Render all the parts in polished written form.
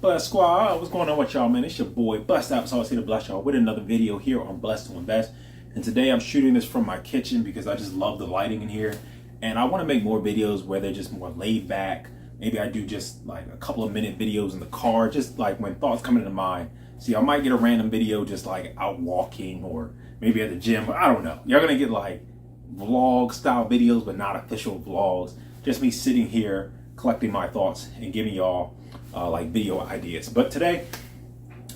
Bless Squad, what's going on with y'all, man? It's your boy, Blessed Applesauce here to bless y'all with another video here on Blessed to Invest. And today I'm shooting this from my kitchen because I just love the lighting in here. And I want to make more videos where they're just more laid back. Maybe I do just like a couple of minute videos in the car, just like when thoughts come into mind. See, I might get a random video just like out walking or maybe at the gym. I don't know. You're going to get like vlog style videos, but not official vlogs. Just me sitting here collecting my thoughts and giving y'all like video ideas. But today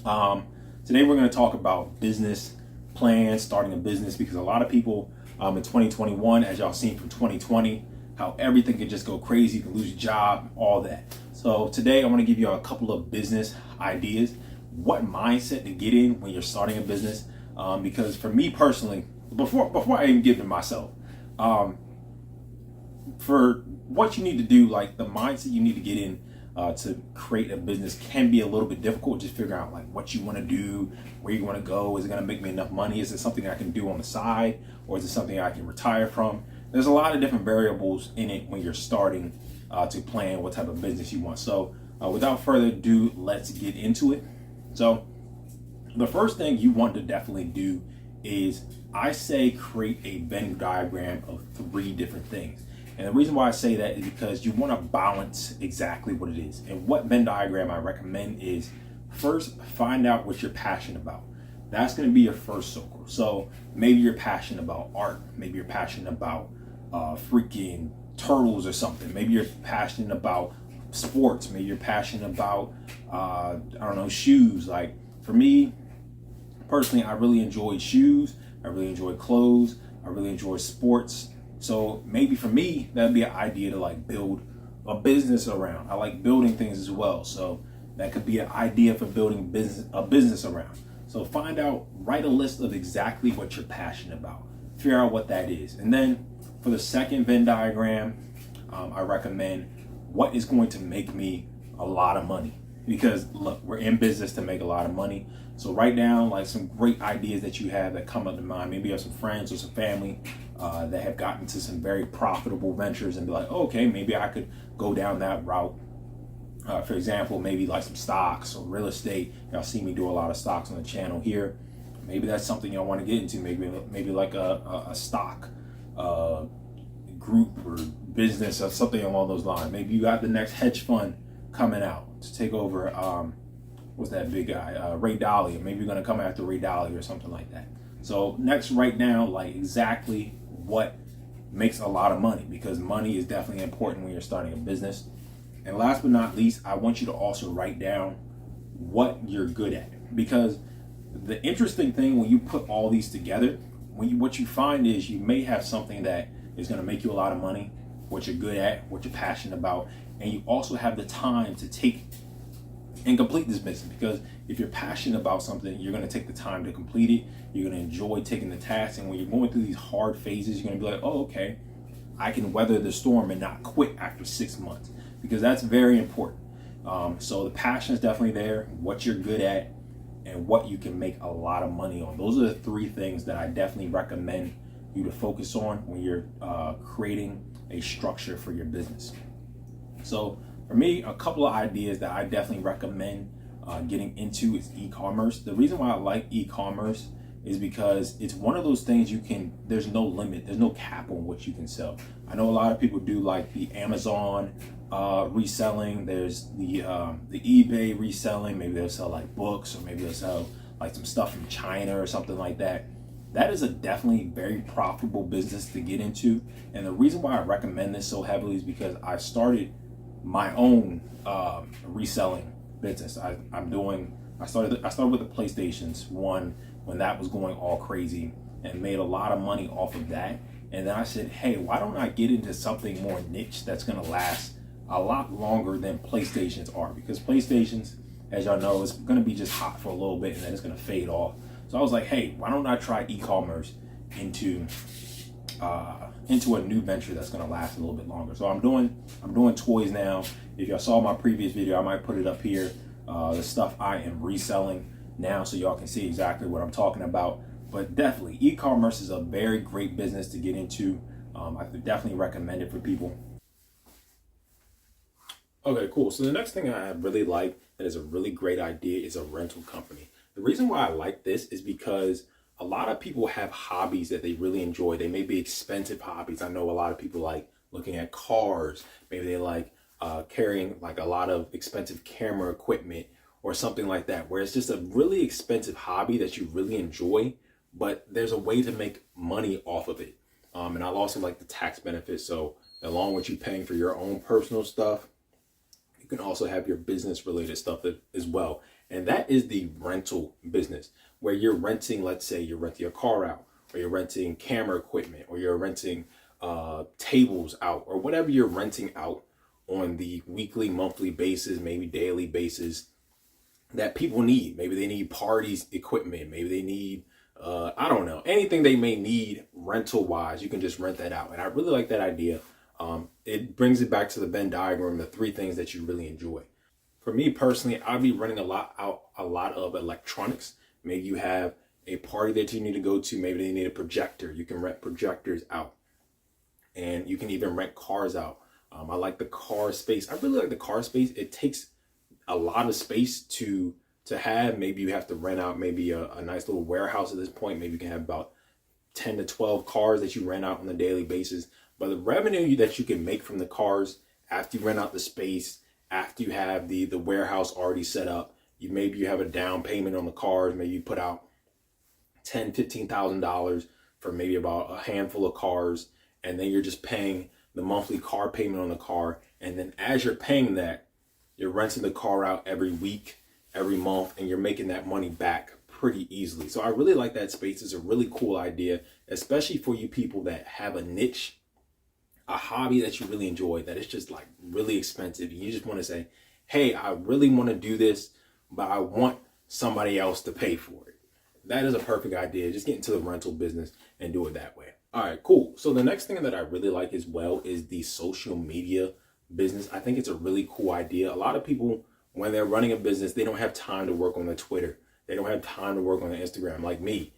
we're going to talk about business plans, starting a business, because a lot of people in 2021, as y'all seen from 2020, how everything could just go crazy, you can lose your job, all that. So today I want to give you a couple of business ideas, what mindset to get in when you're starting a business, because for me personally, before I even give it myself, for what you need to do, like the mindset you need to get in to create a business can be a little bit difficult. Just figuring out like what you want to do, where you want to go. Is it going to make me enough money? Is it something I can do on the side, or is it something I can retire from? There's a lot of different variables in it when you're starting to plan what type of business you want. So without further ado, let's get into it. So the first thing you want to definitely do is, I say, create a Venn diagram of 3 different things. And the reason why I say that is because you want to balance exactly what it is. And what Venn diagram I recommend is, first, find out what you're passionate about. That's going to be your first circle. So maybe you're passionate about art. Maybe you're passionate about freaking turtles or something. Maybe you're passionate about sports. Maybe you're passionate about, I don't know, shoes. Like for me, personally, I really enjoy shoes. I really enjoy clothes. I really enjoy sports. So maybe for me, that'd be an idea to like build a business around. I like building things as well. So that could be an idea for building a business around. So find out, write a list of exactly what you're passionate about. Figure out what that is. And then for the second Venn diagram, I recommend what is going to make me a lot of money. Because look, we're in business to make a lot of money. So write down like some great ideas that you have that come up to mind. Maybe you have some friends or some family that have gotten to some very profitable ventures and be like, oh, okay, maybe I could go down that route. For example, maybe like some stocks or real estate. Y'all see me do a lot of stocks on the channel here. Maybe that's something y'all want to get into. Maybe like a stock group or business or something along those lines. Maybe you got the next hedge fund coming out to take over, what's that big guy, Ray Dalio. Maybe you're going to come after Ray Dalio or something like that. So next, write down like exactly what makes a lot of money, because money is definitely important when you're starting a business. And last but not least, I want you to also write down what you're good at, because the interesting thing when you put all these together, what you find is you may have something that is going to make you a lot of money, what you're good at, what you're passionate about, and you also have the time to take and complete this business. Because if you're passionate about something, you're going to take the time to complete it. You're going to enjoy taking the tasks. And when you're going through these hard phases, you're going to be like, oh, okay, I can weather the storm and not quit after 6 months, because that's very important. So the passion is definitely there, what you're good at, and what you can make a lot of money on. Those are the 3 things that I definitely recommend you to focus on when you're creating a structure for your business. So for me, a couple of ideas that I definitely recommend getting into is e-commerce. The reason why I like e-commerce is because it's one of those things there's no limit, there's no cap on what you can sell. I know a lot of people do like the Amazon reselling, there's the eBay reselling, maybe they'll sell like books, or maybe they'll sell like some stuff from China or something like that. That is a definitely very profitable business to get into. And the reason why I recommend this so heavily is because I started my own reselling business. I started with the PlayStations one when that was going all crazy, and made a lot of money off of that. And then I said, hey, why don't I get into something more niche that's going to last a lot longer than PlayStations are? Because PlayStations, as y'all know, is going to be just hot for a little bit and then it's going to fade off. So I was like, hey, why don't I try e-commerce into a new venture that's going to last a little bit longer. So I'm doing toys now. If y'all saw my previous video, I might put it up here. The stuff I am reselling now, so y'all can see exactly what I'm talking about. But definitely, e-commerce is a very great business to get into. I could definitely recommend it for people. Okay, cool. So the next thing I really like that is a really great idea is a rental company. The reason why I like this is because a lot of people have hobbies that they really enjoy. They may be expensive hobbies. I know a lot of people like looking at cars. Maybe they like carrying like a lot of expensive camera equipment or something like that, where it's just a really expensive hobby that you really enjoy, but there's a way to make money off of it. And I also like the tax benefits. So along with you paying for your own personal stuff, you can also have your business related stuff as well. And that is the rental business, where you're renting, let's say you're renting a car out, or you're renting camera equipment, or you're renting tables out, or whatever you're renting out on the weekly, monthly basis, maybe daily basis that people need. Maybe they need parties equipment. Maybe they need, I don't know, anything they may need rental wise. You can just rent that out. And I really like that idea. It brings it back to the Venn diagram, the three things that you really enjoy. For me personally, I'll be running a lot of electronics. Maybe you have a party that you need to go to. Maybe they need a projector. You can rent projectors out, and you can even rent cars out. I like the car space. I really like the car space. It takes a lot of space to have. Maybe you have to rent out maybe a nice little warehouse at this point. Maybe you can have about 10 to 12 cars that you rent out on a daily basis. But the revenue that you can make from the cars after you rent out the space, after you have the warehouse already set up, maybe you have a down payment on the cars. Maybe you put out $10,000-$15,000 for maybe about a handful of cars, and then you're just paying the monthly car payment on the car. And then as you're paying that, you're renting the car out every week, every month, and you're making that money back pretty easily. So I really like that space. It's a really cool idea, especially for you people that have a niche, a hobby that you really enjoy, that it's just like really expensive. And you just want to say, hey, I really want to do this, but I want somebody else to pay for it. That is a perfect idea. Just get into the rental business and do it that way. All right, cool. So the next thing that I really like as well is the social media business. I think it's a really cool idea. A lot of people, when they're running a business, they don't have time to work on their Twitter. They don't have time to work on their Instagram. Like me,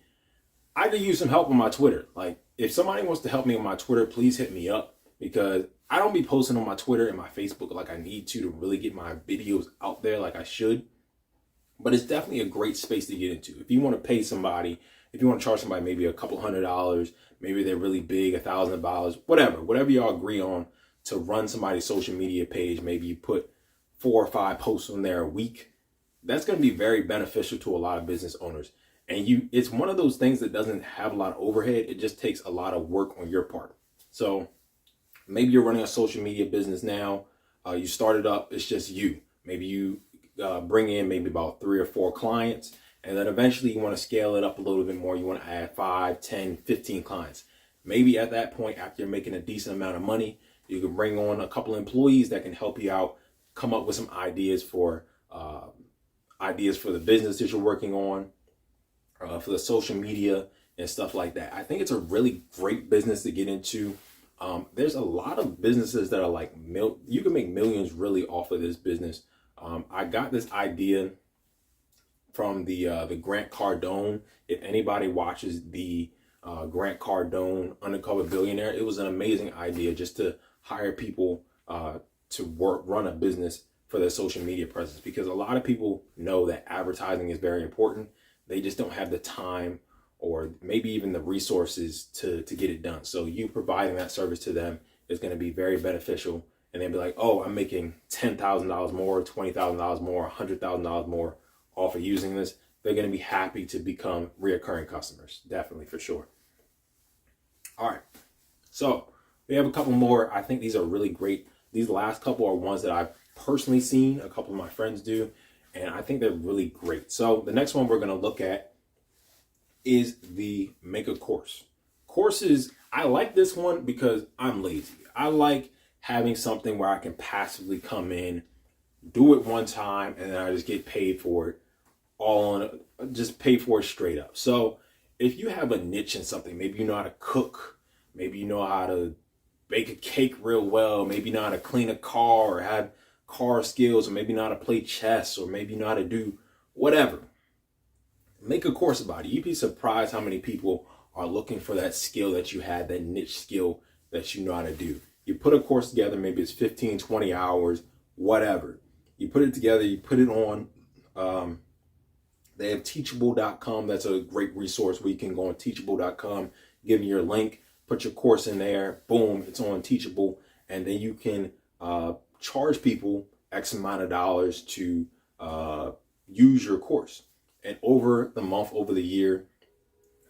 I could use some help on my Twitter. Like if somebody wants to help me on my Twitter, please hit me up, because I don't be posting on my Twitter and my Facebook like I need to really get my videos out there like I should. But it's definitely a great space to get into. If you want to pay somebody, if you want to charge somebody maybe a couple $100, maybe they're really big, $1,000, whatever y'all agree on to run somebody's social media page. Maybe you put 4 or 5 posts on there a week. That's going to be very beneficial to a lot of business owners. And it's one of those things that doesn't have a lot of overhead. It just takes a lot of work on your part. So maybe you're running a social media business now. You started up, it's just you. Maybe you bring in maybe about 3 or 4 clients, and then eventually you want to scale it up a little bit more. You want to add 5, 10, 15 clients. Maybe at that point, after you're making a decent amount of money, you can bring on a couple employees that can help you out, come up with some ideas for the business that you're working on, for the social media and stuff like that. I think it's a really great business to get into. There's a lot of businesses that are like, you can make millions really off of this business. I got this idea from the Grant Cardone. If anybody watches the Grant Cardone Undercover Billionaire, it was an amazing idea just to hire people to run a business for their social media presence, because a lot of people know that advertising is very important. They just don't have the time or maybe even the resources to get it done. So you providing that service to them is going to be very beneficial. And they'll be like, oh, I'm making $10,000 more, $20,000 more, $100,000 more off of using this. They're going to be happy to become reoccurring customers. Definitely, for sure. All right. So we have a couple more. I think these are really great. These last couple are ones that I've personally seen. A couple of my friends do. And I think they're really great. So the next one we're going to look at is the make a course. Courses, I like this one because I'm lazy. I like having something where I can passively come in, do it one time, and then I just get paid for it just pay for it straight up. So if you have a niche in something, maybe you know how to cook, maybe you know how to bake a cake real well, maybe you know how to clean a car or have car skills, or maybe you know how to play chess, or maybe you know how to do whatever. Make a course about it. You'd be surprised how many people are looking for that skill that you had, that niche skill that you know how to do. You put a course together, maybe it's 15, 20 hours, whatever. You put it together, you put it on. They have teachable.com. That's a great resource where you can go on teachable.com, give me your link, put your course in there, boom, it's on Teachable. And then you can charge people X amount of dollars to use your course. And over the month, over the year,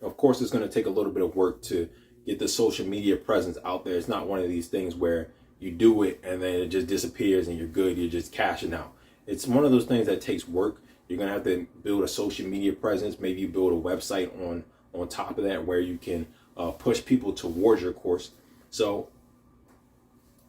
of course, it's going to take a little bit of work to get the social media presence out there. It's not one of these things where you do it and then it just disappears and you're good. You're just cashing out. It's one of those things that takes work. You're going to have to build a social media presence. Maybe you build a website on top of that where you can push people towards your course. So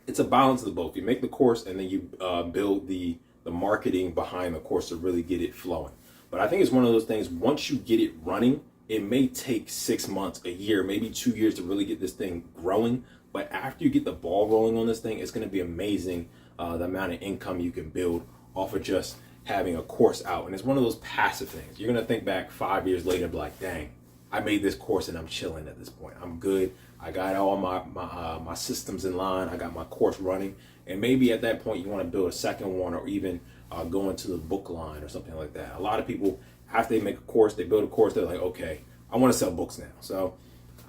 it's a balance of the both. You make the course and then you build the marketing behind the course to really get it flowing. But I think it's one of those things, once you get it running, it may take 6 months, a year, maybe 2 years to really get this thing growing. But after you get the ball rolling on this thing, it's going to be amazing the amount of income you can build off of just having a course out. And it's one of those passive things. You're going to think back 5 years later and be like, dang, I made this course and I'm chilling at this point. I'm good. I got all my systems in line. I got my course running. And maybe at that point you want to build a second one, or even go into the book line or something like that. A lot of people, after they make a course, they build a course, they're like, okay, I want to sell books now. So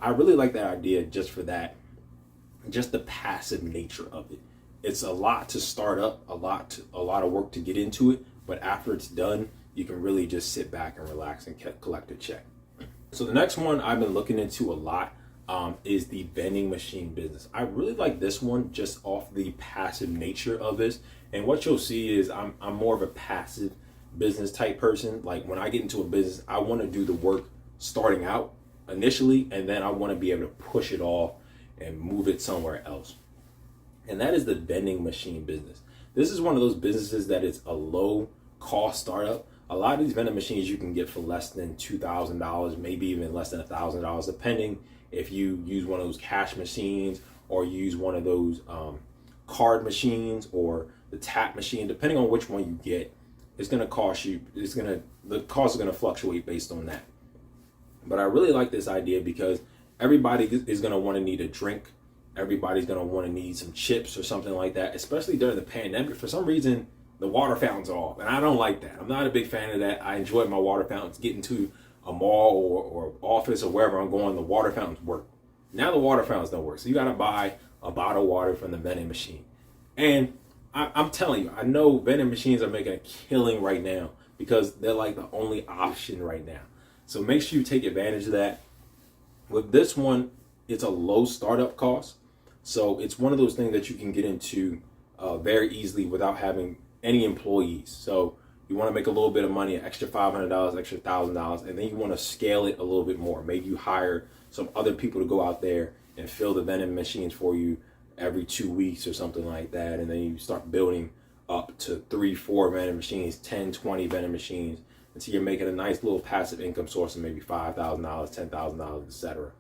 I really like that idea just for that, just the passive nature of it. It's a lot to start up, a lot of work to get into it, but after it's done, you can really just sit back and relax and collect a check. So the next one I've been looking into a lot is the vending machine business. I really like this one just off the passive nature of this. And what you'll see is I'm more of a passive business type person. Like when I get into a business, I want to do the work starting out initially, and then I want to be able to push it off and move it somewhere else. And that is the vending machine business. This is one of those businesses that is a low cost startup. A lot of these vending machines you can get for less than $2,000, maybe even less than $1,000, depending if you use one of those cash machines or use one of those card machines or the tap machine. Depending on which one you get, it's going to cost you. The cost is going to fluctuate based on that. But I really like this idea because everybody is going to want to need a drink. Everybody's going to want to need some chips or something like that, especially during the pandemic. For some reason, the water fountains are off, and I don't like that. I'm not a big fan of that. I enjoy my water fountains. Getting to a mall or office or wherever I'm going, the water fountains work. Now the water fountains don't work, so you got to buy a bottle of water from the vending machine. And I'm telling you, I know vending machines are making a killing right now because they're like the only option right now. So make sure you take advantage of that. With this one, it's a low startup cost. So it's one of those things that you can get into very easily without having any employees. So you want to make a little bit of money, an extra $500, extra $1,000, and then you want to scale it a little bit more. Maybe you hire some other people to go out there and fill the vending machines for you every 2 weeks or something like that. And then you start building up to 3-4 vending machines, 10, 20 vending machines, until you're making a nice little passive income source of maybe $5,000, $10,000, etc.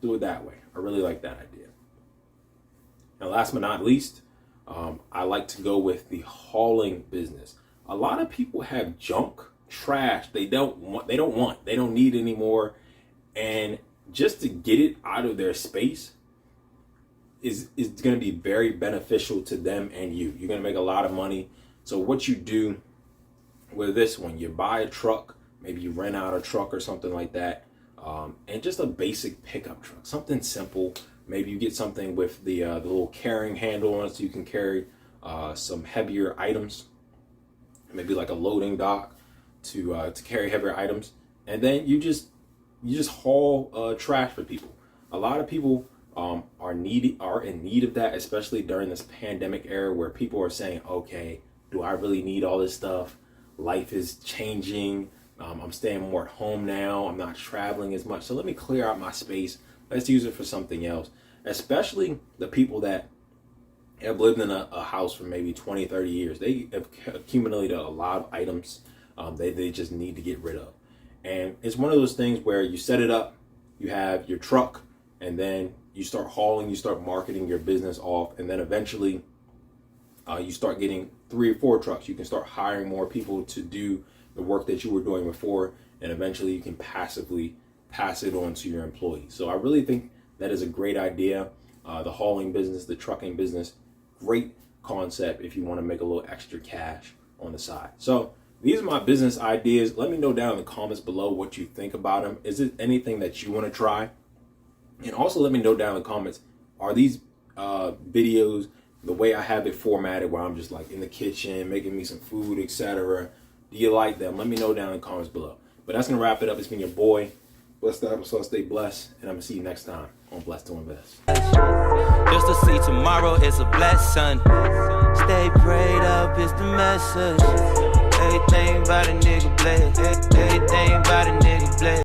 Do it that way. I really like that idea. And last but not least, I like to go with the hauling business. A lot of people have junk, trash they don't need anymore, and just to get it out of their space is going to be very beneficial to them and you. You're going to make a lot of money. So what you do with this one, you buy a truck, maybe you rent out a truck or something like that, and just a basic pickup truck, something simple. Maybe you get something with the little carrying handle on it so you can carry some heavier items, maybe like a loading dock to carry heavier items. And then you just haul trash for people. A lot of people are in need of that, especially during this pandemic era where people are saying, okay, do I really need all this stuff? Life is changing. I'm staying more at home now. I'm not traveling as much. So let me clear out my space. Let's use it for something else. Especially the people that have lived in a house for maybe 20, 30 years. They have accumulated a lot of items they just need to get rid of. And it's one of those things where you set it up, you have your truck, and then you start hauling, you start marketing your business off, and then eventually you start getting 3 or 4 trucks. You can start hiring more people to do the work that you were doing before, and eventually you can passively pass it on to your employees. So I really think that is a great idea. The hauling business, the trucking business, great concept if you want to make a little extra cash on the side. So these are my business ideas. Let me know down in the comments below what you think about them. Is it anything that you want to try? And also let me know down in the comments, are these videos the way I have it formatted, where I'm just like in the kitchen making me some food, etc.? Do you like them? Let me know down in the comments below. But that's gonna wrap it up. It's been your boy, Blessed Applesauce. Stay blessed, and I'm gonna see you next time on Blessed to Invest. Just to see tomorrow is a blessing. Stay prayed up is the message. Everything about a nigga blessed. Everything about a nigga blessed.